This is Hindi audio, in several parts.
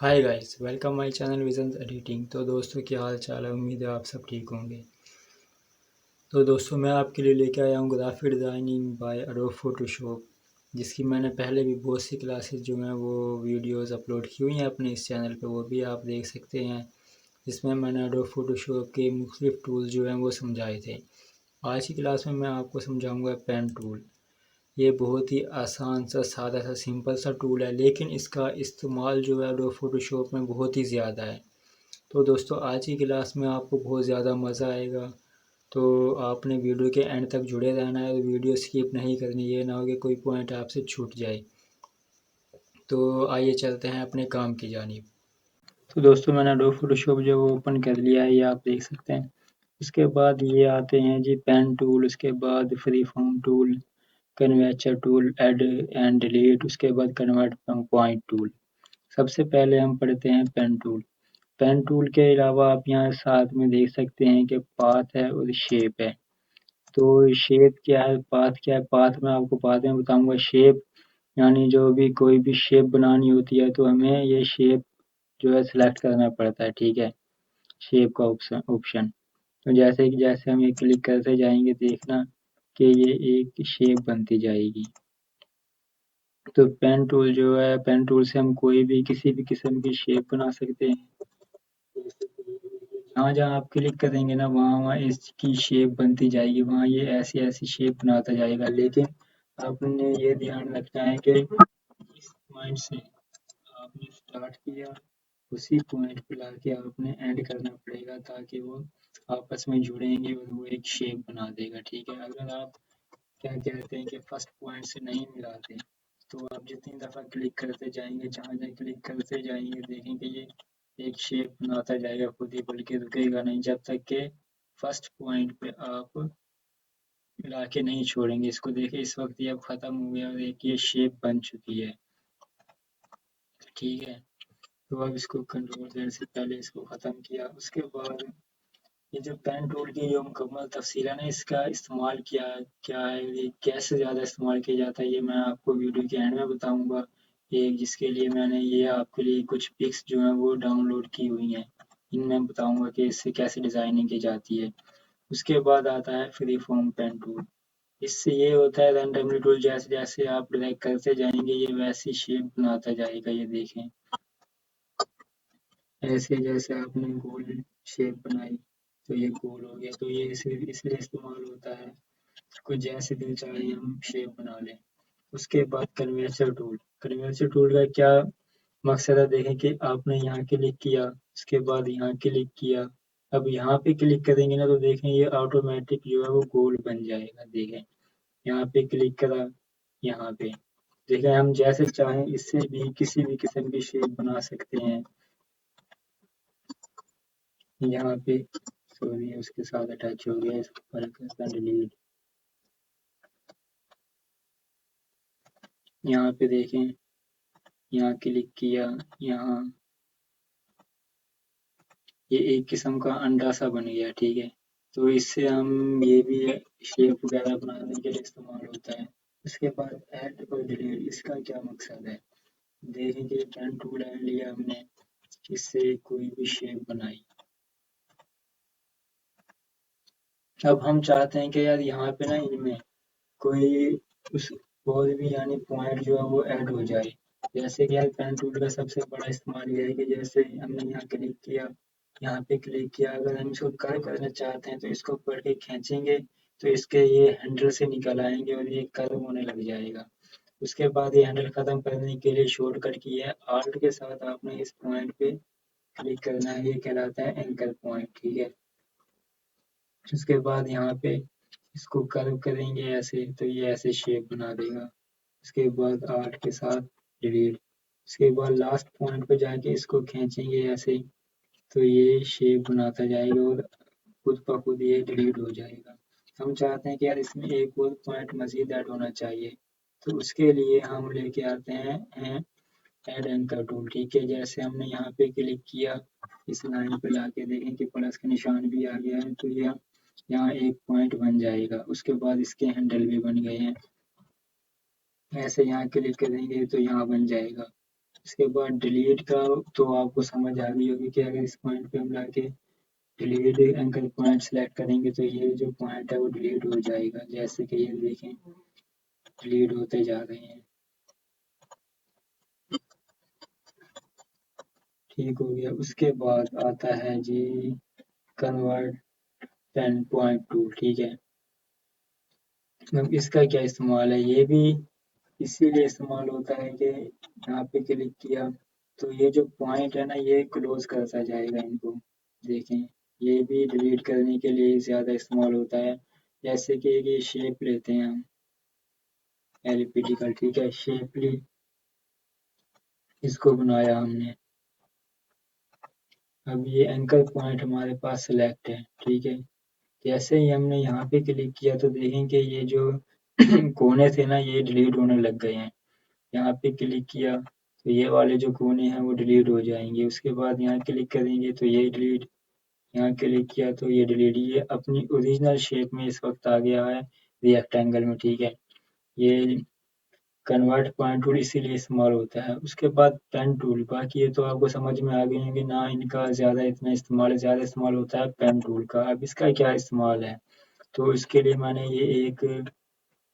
Hi guys, welcome my channel visions editing. तो दोस्तों, क्या हाल चाल है? उम्मीद है आप सब ठीक होंगे। तो दोस्तों, मैं आपके लिए लेके आया हूँ graphic designing by Adobe Photoshop, जिसकी मैंने पहले भी बहुत सी क्लासेस जो हैं वो वीडियोस अपलोड की हुई हैं अपने इस चैनल पे, वो भी आप देख सकते हैं। जिसमें मैंने एडोब फोटोशॉप के मुख्तलिफ टूल्स जो हैं वो समझाए थे। आज की क्लास में मैं आपको समझाऊँगा पेन टूल। ये बहुत ही आसान सा, सादा सा, सिंपल सा टूल है, लेकिन इसका इस्तेमाल जो है एडोब फोटोशॉप में बहुत ही ज़्यादा है। तो दोस्तों, आज की क्लास में आपको बहुत ज़्यादा मज़ा आएगा। तो आपने वीडियो के एंड तक जुड़े रहना है, वीडियो स्किप नहीं करनी, ये ना हो कि कोई पॉइंट आपसे छूट जाए। तो आइए चलते हैं अपने काम की जानिब। तो दोस्तों, मैंने एडोब फोटोशॉप जो वो ओपन कर लिया है, ये आप देख सकते हैं। उसके बाद ये आते हैं जी पेन टूल, उसके बाद free form tool, convention tool, add and delete, उसके बाद कन्वर्ट पॉइंट टूल। सबसे पहले हम पढ़ते हैं पेन टूल। पेन टूल के अलावा आप यहाँ साथ में देख सकते हैं कि पाथ है और शेप है। तो शेप क्या है, पाथ क्या है? पाथ मैं आपको बाद में बताऊंगा। शेप यानी जो भी कोई भी शेप बनानी होती है तो हमें ये शेप जो है सिलेक्ट करना पड़ता है, ठीक है। शेप का ऑप्शन तो जैसे हम ये क्लिक करते जाएंगे, देखना कि ये एक शेप बनती जाएगी। तो पेन टूल जो है, पेन टूल से हम कोई भी किसी भी किस्म की शेप बना सकते हैं। जहाँ जहाँ आप क्लिक करेंगे ना, वहाँ वहाँ इसकी शेप बनती जाएगी, वहाँ ये ऐसी ऐसी शेप बनाता जाएगा। लेकिन आपने ये ध्यान रखना है कि इस पॉइंट से आपने स्टार्ट किया, उसी पॉइंट पे लाके आपने एंड करना पड़ेगा, ताकि वो आपस में जुड़ेंगे और वो एक शेप बना देगा, ठीक है। अगर आप क्या कहते हैं कि फर्स्ट पॉइंट से नहीं मिलाते, तो आप जितनी दफ़ा क्लिक करते जाएंगे, जहाँ जहाँ क्लिक करते जाएंगे, देखेंगे ये एक शेप बनाता जाएगा खुद ही, बल्कि रुकेगा नहीं जब तक कि फर्स्ट पॉइंट पे आप मिला के नहीं छोड़ेंगे इसको। देखिए, इस वक्त ये अब ख़त्म हो गया और एक ये शेप बन चुकी है, ठीक है। तो अब इसको कंट्रोल जेड से पहले इसको ख़त्म किया। उसके बाद ये जो पेन टूल की जो मुकम्मल तफसील है ना, इसका इस्तेमाल क्या है, ये कैसे ज़्यादा इस्तेमाल किया जाता है, ये मैं आपको वीडियो के एंड में बताऊंगा। एक जिसके लिए मैंने ये आपके लिए कुछ पिक्स जो हैं वो डाउनलोड की हुई हैं, इनमें बताऊंगा कि इससे कैसे डिज़ाइनिंग की जाती है। उसके बाद आता है फ्री फॉर्म पेन टूल। इससे ये होता है रैंडमली टूल, जैसे जैसे आप ड्रैग करते जाएंगे ये वैसी शेप बनाता जाएगा। ये देखें, ऐसे जैसे आपने गोल शेप बनाई तो ये गोल हो गया। तो ये इसलिए इस्तेमाल होता है कुछ जैसे दिल चाहे हम शेप बना लें। उसके बाद कन्वेंशन टूल। कन्वेंशन टूल का क्या मकसद है? देखें कि आपने यहाँ क्लिक किया, उसके बाद यहाँ क्लिक किया, अब यहाँ पे क्लिक करेंगे ना, तो देखें ये ऑटोमेटिक जो है वो गोल बन जाएगा। देखें, यहाँ पे क्लिक करा, यहाँ पे देखें, हम जैसे चाहें इससे भी किसी भी किस्म की शेप बना सकते हैं। यहाँ पे सॉरी, उसके साथ अटैच हो गया, इसको पर करता डिलीट। यहाँ पे देखें, यहाँ क्लिक किया, यहाँ ये एक किस्म का अंडा सा बन गया, ठीक है। तो इससे हम ये भी शेप वगैरह बनाने के लिए इस्तेमाल होता है। उसके बाद ऐड और डिलीट, इसका क्या मकसद है? देखें कि पेन टूल ऐड लिया हमने, इससे कोई भी शेप बनाई। अब हम चाहते हैं कि यार यहाँ पे ना इनमें कोई उस कोई भी यानी पॉइंट जो है वो ऐड हो जाए। जैसे कि यार पेन टूल का सबसे बड़ा इस्तेमाल ये है कि जैसे हमने यहाँ क्लिक किया, यहाँ पे क्लिक किया, अगर हम इसको कर्व करना चाहते हैं तो इसको पकड़ के खींचेंगे तो इसके ये हैंडल से निकल आएंगे और ये कर्व होने लग जाएगा। उसके बाद ये हैंडल खत्म करने के लिए शॉर्टकट की है, आल्ट के साथ आपने इस पॉइंट पे क्लिक करना है, ये कहलाता है एंकर पॉइंट, ठीक है। उसके बाद यहाँ पे इसको कर्व करेंगे ऐसे, तो ये ऐसे शेप बना देगा। उसके बाद आर्ट के साथ डिलीट। उसके बाद लास्ट पॉइंट पे जाके इसको खींचेंगे ऐसे, तो ये शेप बनाता जाएगा और खुद ब खुद ये डिलीट हो जाएगा। हम चाहते हैं कि यार इसमें एक और पॉइंट मजीद ऐड होना चाहिए, तो उसके लिए हम लेके आते हैं ऐड एंकर टूल, ठीक है। जैसे हमने यहाँ पे क्लिक किया, इस लाइन पे लाके देखें कि प्लस का निशान भी आ गया है, तो यह यहाँ एक पॉइंट बन जाएगा। उसके बाद इसके हैंडल भी बन गए हैं, ऐसे यहाँ क्लिक करेंगे तो यहाँ बन जाएगा। इसके बाद डिलीट का तो आपको समझ आ गई होगी कि अगर इस पॉइंट पे हम लाके डिलीट एंकर पॉइंट सेलेक्ट करेंगे तो ये जो पॉइंट है वो डिलीट हो जाएगा। जैसे कि ये देखें डिलीट होते जा रहे हैं। ठीक हो गया। उसके बाद आता है जी कन्वर्ट पेन पॉइंट टूल। ठीक है, अब इसका क्या इस्तेमाल है, ये भी इसीलिए इस्तेमाल होता है कि यहाँ पे क्लिक किया तो ये जो पॉइंट है ना ये क्लोज करता जाएगा इनको। देखें ये भी डिलीट करने के लिए ज़्यादा इस्तेमाल होता है। जैसे कि ये शेप लेते हैं हम एलिप्टिकल। ठीक है, शेपली इसको बनाया हमने। अब ये एंकर पॉइंट हमारे पास सिलेक्ट है। ठीक है, जैसे ही हमने यहाँ पे क्लिक किया तो देखेंगे ये जो कोने थे ना ये डिलीट होने लग गए हैं। यहाँ पे क्लिक किया तो ये वाले जो कोने हैं वो डिलीट हो जाएंगे। उसके बाद यहाँ क्लिक करेंगे तो ये डिलीट, यहाँ क्लिक किया तो ये डिलीट। ये अपनी ओरिजिनल शेप में इस वक्त आ गया है रेक्टेंगल में। ठीक है, ये कन्वर्ट पॉइंट टूल इसीलिए इस्तेमाल होता है। उसके बाद पेन टूल, बाकी ये तो आपको समझ में आ गए होंगे ना, इनका ज़्यादा इतना इस्तेमाल है, ज़्यादा इस्तेमाल होता है पेन टूल का। अब इसका क्या इस्तेमाल है, तो इसके लिए मैंने ये एक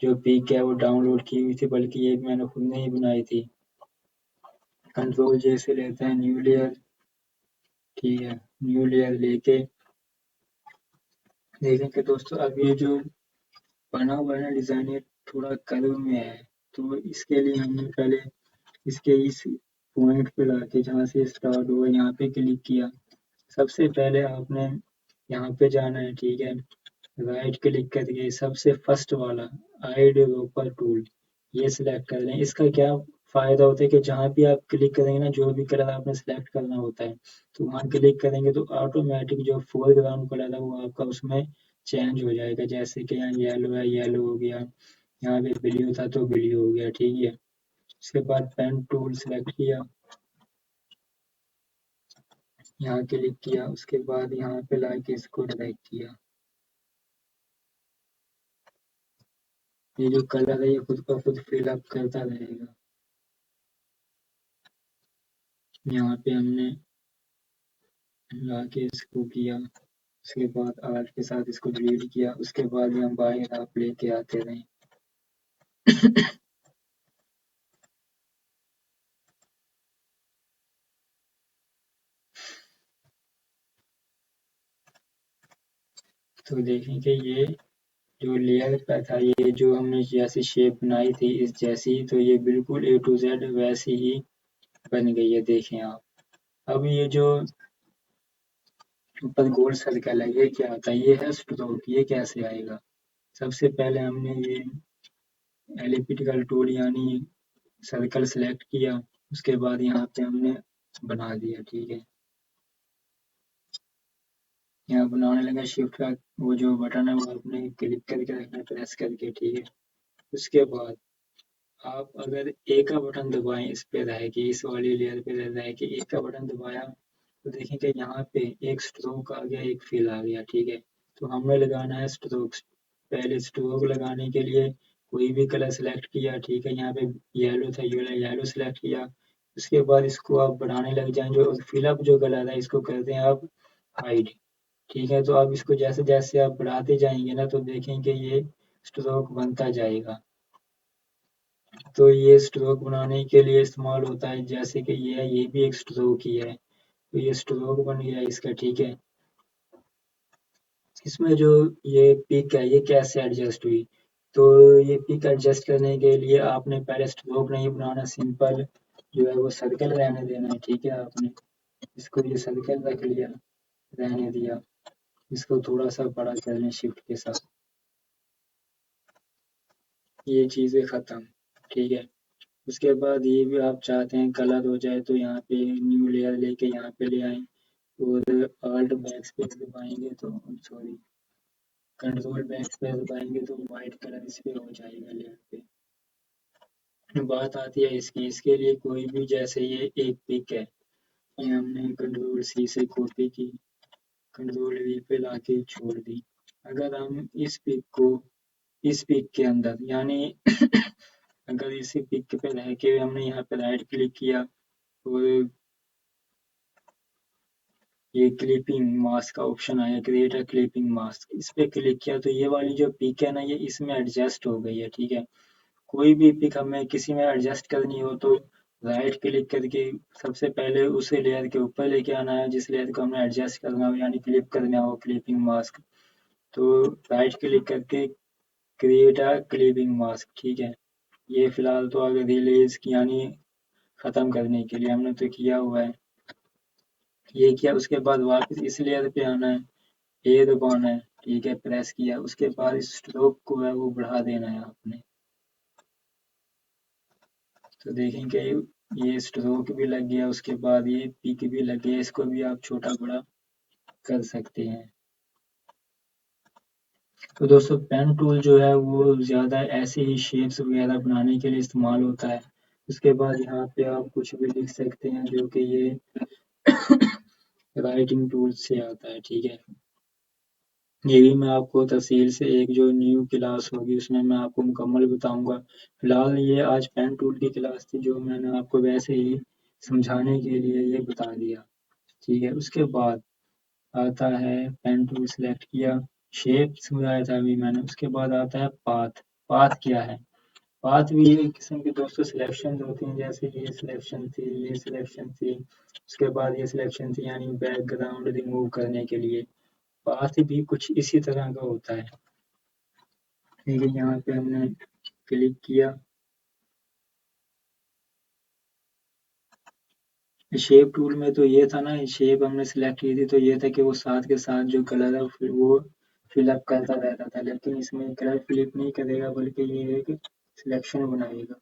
जो पिक है वो डाउनलोड की हुई थी, बल्कि ये मैंने खुद ने ही बनाई थी। कंट्रोल जैसे लेते हैं न्यू लेयर। ठीक है, न्यू लेयर लेके देखेंगे दोस्तों अब ये जो बना हुआ है ना डिज़ाइन ये थोड़ा कर्व में है। तो इसके लिए हमने पहले इसके इस पॉइंट पे लाके जहाँ से स्टार्ट हुआ यहाँ पे क्लिक किया। सबसे पहले आपने यहाँ पे जाना है। ठीक है, राइट क्लिक करके सबसे फर्स्ट वाला आइड रोपर टूल ये सिलेक्ट कर लें। इसका क्या फ़ायदा होता है कि जहाँ भी आप क्लिक करेंगे ना, जो भी कलर आपने सेलेक्ट करना होता है तो वहाँ क्लिक करेंगे तो ऑटोमेटिक जो फोरग्राउंड कलर है वो आपका उसमें चेंज हो जाएगा। जैसे कि यहाँ येलो है, येलो हो गया, यहाँ पे ब्लू था तो ब्लू हो गया। ठीक है, उसके बाद पेन टूल सेलेक्ट किया, यहाँ क्लिक किया, उसके बाद यहाँ पे लाके इसको ड्रैग किया। ये जो कलर है ये खुद का खुद फिल अप करता रहेगा। यहाँ पे हमने लाके इसको किया, उसके बाद आर्ट के साथ इसको डिलीट किया। उसके बाद हम बाहर आप लेके आते रहे। तो देखेंगे ये जो लेयर का था, ये जो हमने जैसी शेप बनाई थी इस जैसी, तो ये बिल्कुल ए टू जेड वैसी ही बन गई है। देखें आप, अब ये जो ऊपर गोल सर्कल है ये क्या आता है, ये है स्ट्रोक। ये कैसे आएगा, सबसे पहले हमने ये एलिप्टिकल टूल यानी सर्कल सेलेक्ट किया, उसके बाद यहाँ पे हमने बना दिया। ठीक है, यहाँ बनाने लगा शिफ्ट का वो जो बटन है वो आपने क्लिक करके रखना है, प्रेस करके। ठीक है, उसके बाद आप अगर ए का बटन दबाएं इस पे रह के, इस वाली लेयर पे रह के ए का बटन दबाया तो देखेंगे यहाँ पे एक स्ट्रोक आ गया, एक फिल आ गया। ठीक है, तो हमें लगाना है स्ट्रोक। पहले स्ट्रोक लगाने के लिए कोई भी कलर सेलेक्ट किया। ठीक है, यहाँ पे येलो था, ये येलो सेलेक्ट किया। उसके बाद इसको आप बढ़ाने लग जाएं, जो फिलअप जो कलर है इसको करते हैं आप हाइड। ठीक है, तो अब इसको जैसे जैसे आप बढ़ाते जाएंगे ना तो देखेंगे ये स्ट्रोक बनता जाएगा। तो ये स्ट्रोक बनाने के लिए इस्तेमाल होता है। जैसे कि ये भी एक स्ट्रोक ही है, तो ये स्ट्रोक बन गया इसका। ठीक है, इसमें जो ये पिक है ये कैसे एडजस्ट हुई, तो ये पिक एडजस्ट करने के लिए आपने पहले स्ट्रोक नहीं बनाना, सिंपल जो है वो सर्कल रहने देना है। ठीक है, आपने इसको ये सर्कल रख लिया, रहने दिया, इसको थोड़ा सा बड़ा कर लें शिफ्ट के साथ, ये चीज़ें ख़त्म। ठीक है, उसके बाद ये भी आप चाहते हैं कलर हो जाए तो यहाँ पे न्यू लेयर लेके यहाँ पे ले आएँ और ऑल्ट बैक स्पेस दबाएंगे तो सॉरी कंट्रोल बैक स्पेस दबाएंगे तो वाइट कलर इस पे हो जाएगा लेयर पे। बात आती है इसकी, इसके लिए कोई भी जैसे ये एक पिक है, ये हमने कंट्रोल सी से कॉपी की, कंट्रोल वी पे लाके छोड़ दी। अगर हम इस पिक को इस पिक के अंदर यानी अगर इसी पिक पे रह के हमने यहाँ पे राइट क्लिक किया और ये क्लिपिंग मास्क का ऑप्शन आया, क्रिएट अ क्लिपिंग मास्क, इस पे क्लिक किया तो ये वाली जो पिक है ना, ये इसमें एडजस्ट हो गई है। ठीक है, कोई भी पिक हमें किसी में एडजस्ट करनी हो तो राइट क्लिक करके सबसे पहले उसे लेयर के ऊपर लेके आना है जिस लेयर को हमें एडजस्ट करना हो, यानी क्लिप करना हो क्लिपिंग मास्क। तो राइट क्लिक करके क्रिएट अ क्लिपिंग मास्क। ठीक है, ये फिलहाल तो अगर रिलीज यानी खत्म करने के लिए हमने तो किया हुआ है, ये किया। उसके बाद वापस इस लेयर पे आना है, ए दबाना है। ठीक है, प्रेस किया, उसके बाद इस स्ट्रोक को है वो बढ़ा देना है आपने। तो देखेंगे ये स्ट्रोक भी लग गया, उसके बाद ये पिक भी लग गया, इसको भी आप छोटा बड़ा कर सकते हैं। तो दोस्तों पेन टूल जो है वो ज़्यादा ऐसे ही शेप्स वगैरह बनाने के लिए इस्तेमाल होता है। उसके बाद यहाँ पे आप कुछ भी लिख सकते हैं जो कि ये राइटिंग टूल से आता है। ठीक है, ये भी मैं आपको तफसील से एक जो न्यू क्लास होगी उसमें मैं आपको मुकम्मल बताऊंगा। फिलहाल ये आज पेन टूल की क्लास थी जो मैंने आपको वैसे ही समझाने के लिए ये बता दिया। ठीक है, उसके बाद आता है पेन टूल सेलेक्ट किया, शेप समझाया था अभी मैंने। उसके बाद आता है पाथ। पाथ क्या है? पाथ भी एक किस्म की दोस्तों सिलेक्शन होती हैं, जैसे ये सिलेक्शन थी, ये सिलेक्शन थी, उसके बाद ये सिलेक्शन थी, यानी बैकग्राउंड रिमूव करने के लिए। पाथ भी कुछ इसी तरह का होता है। ठीक है, यहाँ पे हमने क्लिक किया, शेप टूल में तो ये था ना, शेप हमने सिलेक्ट की थी तो ये था कि वो साथ के साथ जो कलर है फिर वो फिलअप करता रहता था, लेकिन इसमें कलर फिलिप नहीं करेगा बल्कि ये एक सिलेक्शन बनाएगा।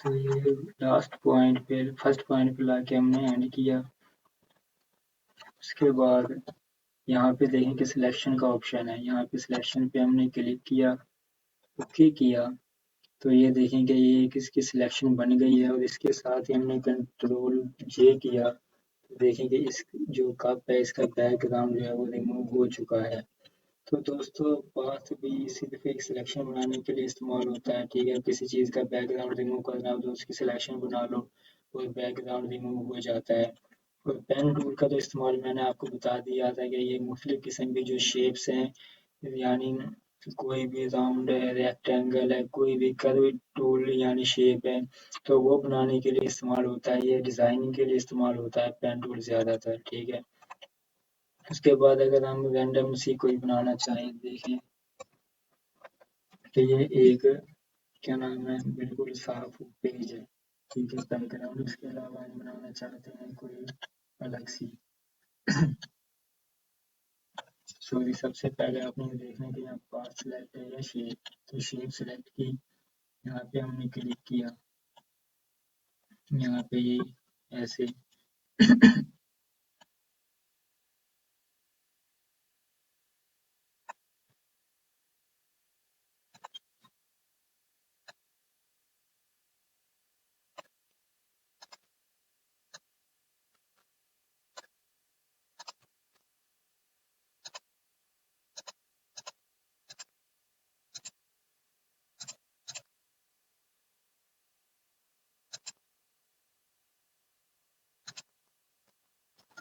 तो ये लास्ट पॉइंट पे फर्स्ट पॉइंट पे लाके हमने एंड किया। उसके बाद यहाँ पे देखें कि सिलेक्शन का ऑप्शन है, यहाँ पे सिलेक्शन पे हमने क्लिक किया, ओके किया, तो ये देखें कि ये एक इसकी सिलेक्शन बन गई है। और इसके साथ ही हमने कंट्रोल जे किया, तो देखें कि इस जो कप है इसका बैकग्राउंड जो है वो रिमूव हो चुका है। तो दोस्तों पाथ भी सिर्फ एक सिलेक्शन बनाने के लिए इस्तेमाल होता है। ठीक है, किसी चीज़ का बैकग्राउंड रिमूव करना हो तो उसकी सिलेक्शन बना लो और बैकग्राउंड रिमूव हो जाता है। और पेन टूल का तो इस्तेमाल मैंने आपको बता दिया था कि ये मुख्तलिफ किस्म की जो शेप्स हैं, यानी कोई भी राउंड है, रेक्टेंगल है, कोई भी कर्व टूल यानी शेप है, तो वो बनाने के लिए इस्तेमाल होता है। ये डिज़ाइनिंग के लिए इस्तेमाल होता है पेन टूल ज़्यादातर। ठीक है, उसके बाद अगर हम रैंडम सी कोई बनाना चाहें, देखें कि ये एक क्या नाम है बिल्कुल साफ पेज है। ठीक है, बैकग्राउंड उसके अलावा हम बनाना चाहते हैं कोई अलग सी। सॉरी, सबसे पहले आपने देखना कि यहाँ पार्ट सिलेक्ट है या शेप, तो शेप सिलेक्ट की, यहाँ पे हमने क्लिक किया, यहाँ पे ये ऐसे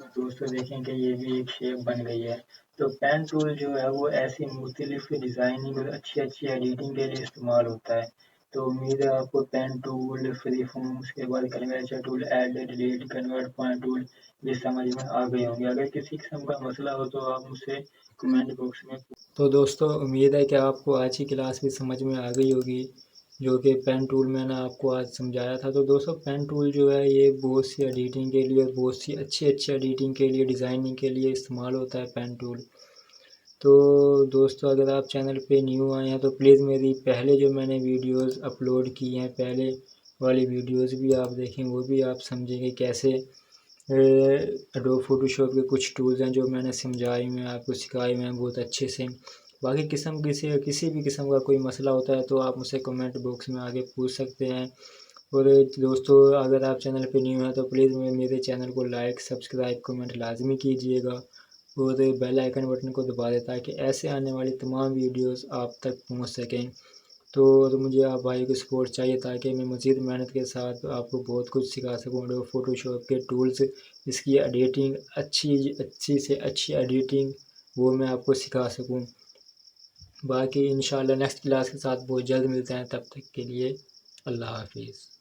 तो दोस्तों देखें कि ये भी एक शेप बन गई है। तो पेन टूल जो है वो ऐसी मुख्तलिफ डिज़ाइनिंग और अच्छी एडिटिंग के लिए इस्तेमाल होता है। तो उम्मीद है आपको पेन टूल, फ्री फॉर्म, उसके बाद curvature tool, add, delete, convert point tool ये समझ में आ गए होंगे। अगर किसी किस्म का मसला हो तो आप मुझसे कमेंट बॉक्स में। तो दोस्तों उम्मीद है कि आपको आज की क्लास भी समझ में आ गई होगी, जो कि पेन टूल मैंने आपको आज समझाया था। तो दोस्तों पेन टूल जो है ये बहुत सी एडिटिंग के लिए, बहुत सी अच्छी एडिटिंग के लिए, डिज़ाइनिंग के लिए इस्तेमाल होता है पेन टूल। तो दोस्तों अगर आप चैनल पे न्यू आए हैं तो प्लीज़ मेरी पहले जो मैंने वीडियोस अपलोड की हैं, पहले वाली वीडियोस भी आप देखें, वो भी आप समझेंगे कैसे एडोब फोटोशॉप के कुछ टूल्स हैं जो मैंने समझाए हुए हैं, आपको सिखाए हुए हैं बहुत अच्छे से। बाकी किसी भी किस्म का कोई मसला होता है तो आप मुझसे कमेंट बॉक्स में आके पूछ सकते हैं। और दोस्तों अगर आप चैनल पे न्यू हैं तो प्लीज़ मेरे चैनल को लाइक, सब्सक्राइब, कमेंट लाजमी कीजिएगा और बेल आइकन बटन को दबा दें ताकि ऐसे आने वाली तमाम वीडियोस आप तक पहुंच सकें। तो मुझे आप भाई को सपोर्ट चाहिए ताकि मैं मज़ीद मेहनत के साथ आपको बहुत कुछ सिखा सकूँ। एडोब फोटोशॉप के टूल्स, इसकी एडिटिंग, अच्छी से अच्छी एडिटिंग वो मैं आपको सिखा सकूँ। बाकी इंशाल्लाह नेक्स्ट क्लास के साथ बहुत जल्द मिलते हैं, तब तक के लिए अल्लाह हाफिज़।